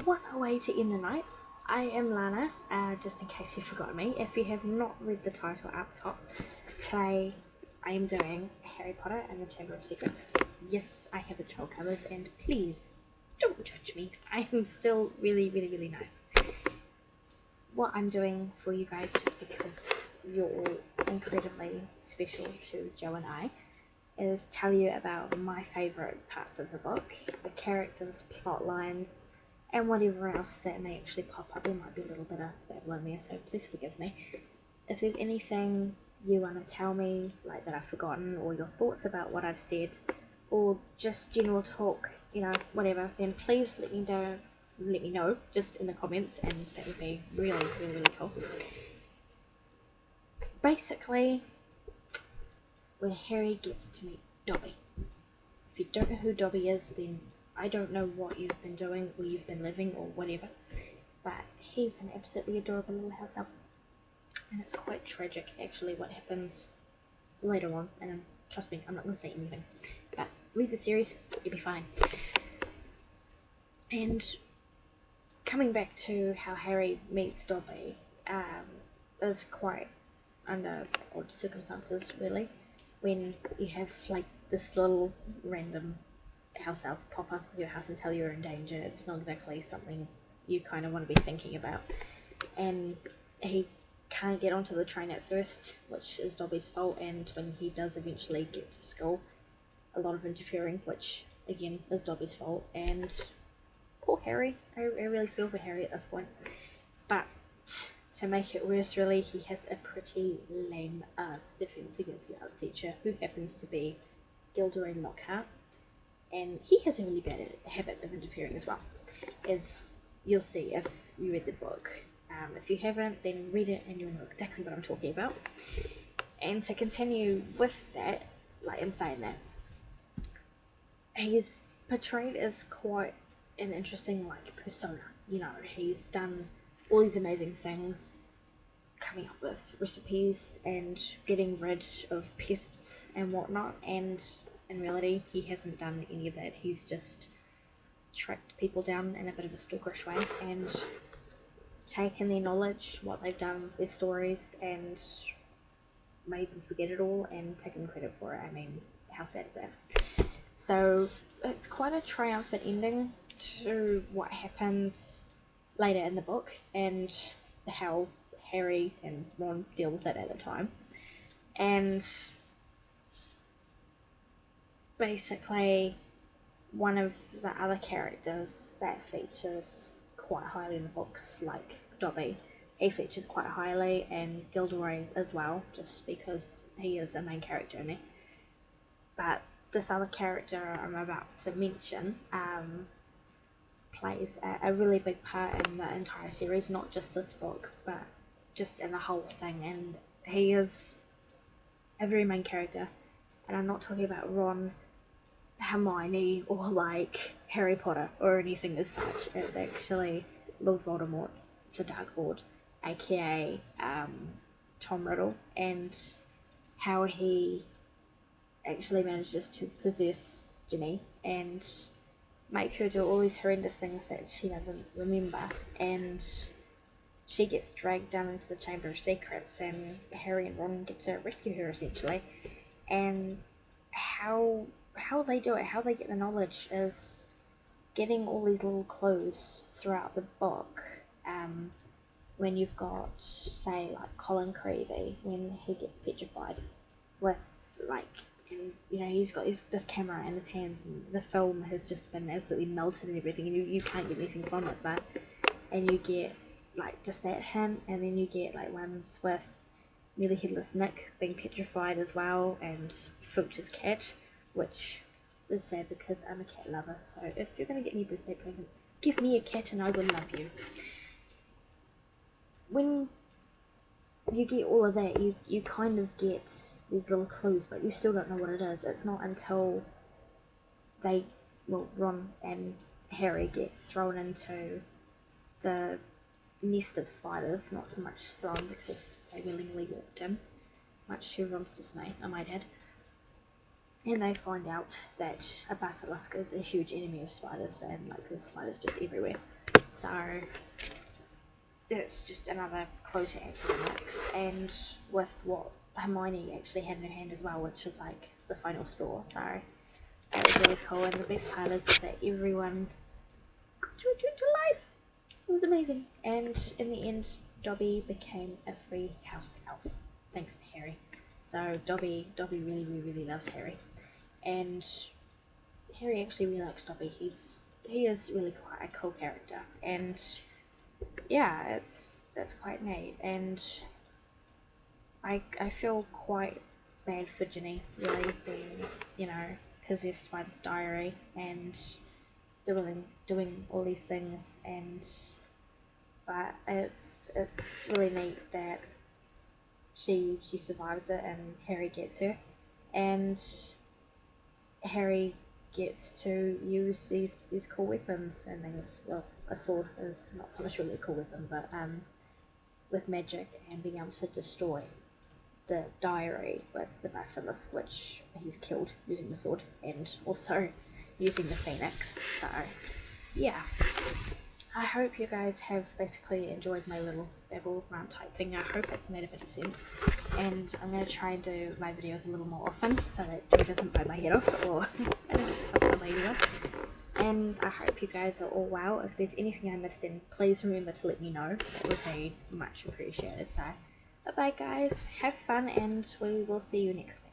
What a way to end the night. I am Lana, just in case you forgot me. If you have not read the title up top, today I am doing Harry Potter and the Chamber of Secrets. Yes, I have the troll colours, and please don't judge me. I am still really nice. What I'm doing for you guys, just because you're all incredibly special to Joe and I, is tell you about my favourite parts of the book, the characters, plot lines, and whatever else that may actually pop up. There might be a little bit of babble in there, so please forgive me. If there's anything you want to tell me, like that I've forgotten, or your thoughts about what I've said, or just general talk, you know, whatever, then please let me know just in the comments, and that would be really cool. Basically, where Harry gets to meet Dobby. If you don't know who Dobby is, then I don't know what you've been doing, where you've been living, or whatever, but he's an absolutely adorable little house elf, and it's quite tragic actually what happens later on, and trust me, I'm not going to say anything, but read the series, you'll be fine. And coming back to how Harry meets Dobby, is quite under odd circumstances really, when you have like this little random house elf pop up with your house and tell you're in danger. It's not exactly something you kind of want to be thinking about, and he can't get onto the train at first, which is Dobby's fault, and when he does eventually get to school, a lot of interfering, which again is Dobby's fault, and poor Harry. I really feel for Harry at this point. But to make it worse really, he has a pretty lame ass defense against the arts teacher, who happens to be Gilderoy Lockhart, and he has a really bad habit of interfering as well, as you'll see if you read the book. If you haven't, then read it and you'll know exactly what I'm talking about. And to continue with that, like in saying that, he's portrayed as quite an interesting like persona. You know, he's done all these amazing things, coming up with recipes and getting rid of pests and whatnot, and in reality he hasn't done any of that. He's just tracked people down in a bit of a stalkerish way and taken their knowledge, what they've done, their stories, and made them forget it all and taken credit for it. I mean, how sad is that? So it's quite a triumphant ending to what happens later in the book and how Harry and Ron deal with it at the time. And basically, one of the other characters that features quite highly in the books, like Dobby, he features quite highly, and Gilderoy as well, just because he is a main character in there. But this other character I'm about to mention plays a really big part in the entire series, not just this book, but just in the whole thing, and he is a very main character. And I'm not talking about Ron, Hermione, or like Harry Potter or anything as such. It's actually Lord Voldemort, the Dark Lord, aka Tom Riddle, and how he actually manages to possess Ginny and make her do all these horrendous things that she doesn't remember, and she gets dragged down into the Chamber of Secrets, and Harry and Ron get to rescue her essentially. And how they do it, how they get the knowledge, is getting all these little clues throughout the book. When you've got, say, like Colin Creevy, when he gets petrified with, like, and, you know, he's got this camera in his hands, and the film has just been absolutely melted and everything, and you can't get anything from it, but, and you get, like, just that hint, and then you get, like, ones with Nearly Headless Nick being petrified as well, and Filch's cat, which is sad because I'm a cat lover, so if you're going to get me a birthday present, give me a cat and I will love you. When you get all of that, you kind of get these little clues, but you still don't know what it is. It's not until Ron and Harry get thrown into the nest of spiders, not so much thrown because they willingly walked in, much to Ron's dismay, I might add. And they find out that a basilisk is a huge enemy of spiders, and like there's spiders just everywhere. So it's just another clue to add to the mix, and with what Hermione actually had in her hand as well, which was like the final straw. So it was really cool, and the best part is that everyone got to return to life. It was amazing, and in the end, Dobby became a free house elf thanks to Harry. So Dobby really loves Harry, and Harry actually really likes Dobby. He is really quite a cool character, and yeah, that's quite neat. And I feel quite bad for Ginny really being, you know, possessed by this diary and doing all these things, and but it's really neat that she survives it and Harry gets her, and Harry gets to use these cool weapons and things. Well, a sword is not so much really a cool weapon, but with magic and being able to destroy the diary with the basilisk, which he's killed using the sword, and also using the phoenix. So yeah, I hope you guys have basically enjoyed my little babble rant type thing. I hope it's made a bit of sense, and I'm going to try and do my videos a little more often so that Joe doesn't bite my head off, or I don't know, the lady off. And I hope you guys are all well. If there's anything I missed, then please remember to let me know. That would be much appreciated. So bye bye guys, have fun, and we will see you next week.